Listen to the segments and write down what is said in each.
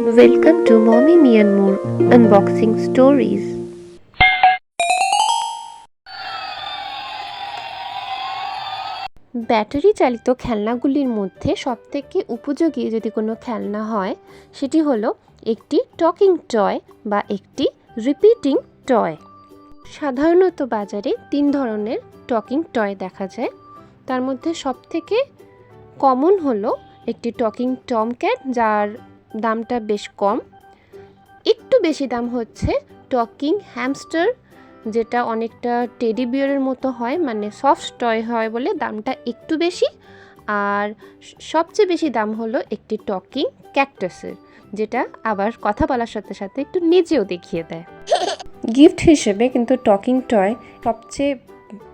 Welcome to Mommy Me and More Unboxing Stories. Battery চালিত খেলনাগুলির মধ্যে সবথেকে উপযোগী যদি কোনো খেলনা হয় সেটি হলো একটি টকিং টয় বা একটি রিপিটিং টয়। সাধারণত বাজারে 3 ধরনের টকিং টয় দেখা যায়। তার মধ্যে সবথেকে কমন হলো একটি টকিং টম ক্যাট, যার দামটা বেশ কম। একটু বেশি দাম হচ্ছে টকিং হ্যামস্টার, যেটা অনেকটা টেডি বিয়ারের মতো হয়, মানে সফট টয় হয় বলে দামটা একটু বেশি। আর সবচেয়ে বেশি দাম হলো একটি টকিং ক্যাকটাসের, যেটা আবার কথা বলার সাথে সাথে একটু নিজেও দেখিয়ে দেয়। গিফট হিসেবে কিন্তু টকিং টয় সবচেয়ে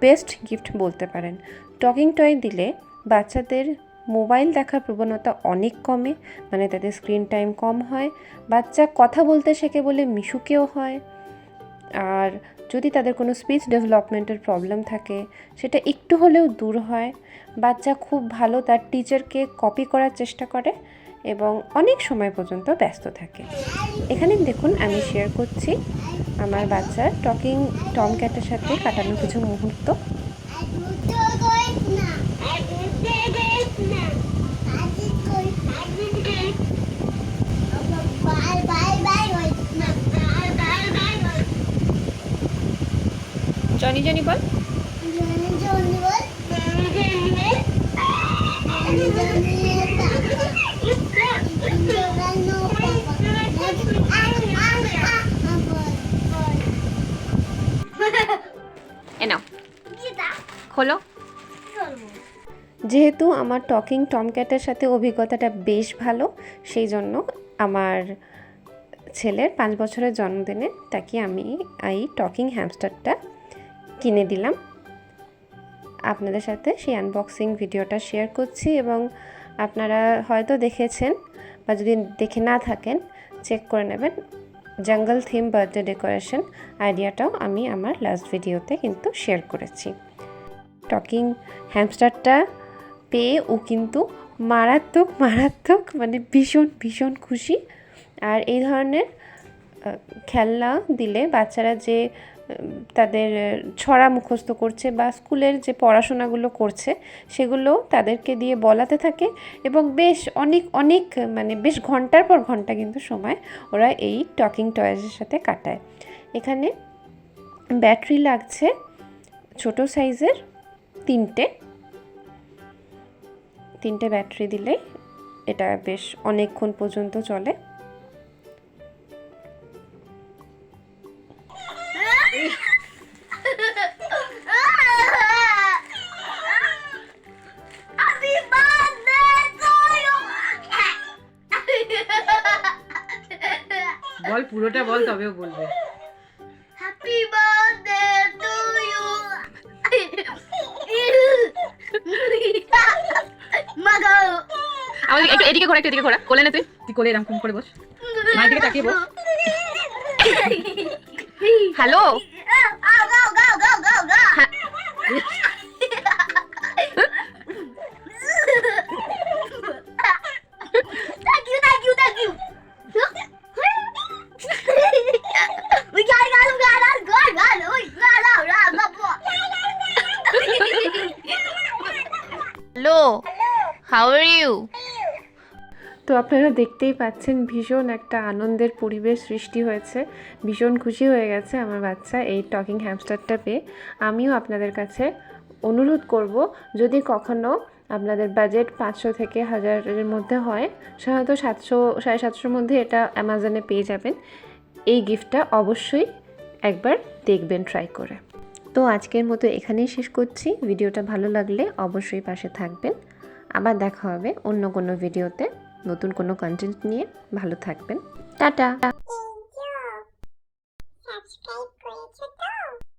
বেস্ট গিফট বলতে পারেন। টকিং টয় দিলে বাচ্চাদের মোবাইল দেখার প্রবণতা অনেক কমে, মানে তাদের স্ক্রিন টাইম কম হয়। বাচ্চা কথা বলতে শেখে বলে মিশুকেও হয়। আর যদি তাদের কোনো স্পিচ ডেভেলপমেন্টের প্রবলেম থাকে সেটা একটু হলেও দূর হয়। বাচ্চা খুব ভালো তার টিচারকে কপি করার চেষ্টা করে এবং অনেক সময় পর্যন্ত ব্যস্ত থাকে। এখানে দেখুন আমি শেয়ার করছি আমার বাচ্চার টকিং টম ক্যাটের সাথে কাটানো কিছু মুহূর্ত। জনি জনি বল। খোলো। যেহেতু আমার টকিং টম ক্যাটের সাথে অভিজ্ঞতাটা বেশ ভালো, সেই জন্য আমার ছেলের 5 বছরের জন্মদিনে তাকে আমি এই টকিং হ্যামস্টারটা কিনে দিলাম। আপনাদের সাথে সেই আনবক্সিং ভিডিওটা শেয়ার করছি এবং আপনারা হয়তো দেখেছেন বা যদি দেখে না থাকেন চেক করে নেবেন। জঙ্গল থিম বার্থডে ডেকোরেশন আইডিয়াটাও আমি আমার লাস্ট ভিডিওতে কিন্তু শেয়ার করেছি। টকিং হ্যামস্টারটা পেয়ে ও কিন্তু মারাত্মক মানে ভীষণ খুশি। আর এই ধরনের খেলনা দিলে বাচ্চারা যে তাদের ছড়া মুখস্থ করছে বা স্কুলের যে পড়াশোনাগুলো করছে সেগুলো তাদেরকে দিয়ে বলাতে থাকে এবং বেশ অনেক মানে বেশ ঘন্টার পর ঘন্টা কিন্তু সময় ওরা এই টকিং টয়েসের সাথে কাটায়। এখানে ব্যাটারি লাগছে ছোট সাইজের 3টে ব্যাটারি দিলে এটা বেশ অনেকক্ষণ পর্যন্ত চলে। বল, পুরোটা বল, তবেও বলবে হ্যাপি বার্থডে টু ইউ। মাগো আমাকে একটু এদিকে ঘোরা কোলে নে, তুই কোলে এরকম করে বস, মায়ের দিকে তাকিয়ে বস। Hello, Thank you. We gotta go. Hello, how are you? তো আপনারা দেখতেই পাচ্ছেন ভীষণ একটা আনন্দের পরিবেশ সৃষ্টি হয়েছে। ভীষণ খুশি হয়ে গেছে আমার বাচ্চা এই টকিং হ্যামস্টারটা পেয়ে। আমিও আপনাদের কাছে অনুরোধ করব, যদি কখনো আপনাদের বাজেট 500 থেকে 1000-এর মধ্যে হয়, সাধারণত 700-750-এর মধ্যে এটা অ্যামাজনে পেয়ে যাবেন। এই গিফটটা অবশ্যই একবার দেখবেন ট্রাই করে। তো আজকের মতো এখানেই শেষ করছি। ভিডিওটা ভালো লাগলে অবশ্যই পাশে থাকবেন। আবার দেখা হবে অন্য কোনো ভিডিওতে নতুন কোনো কন্টেন্ট নিয়ে। ভালো থাকবেন, টাটা। Subscribe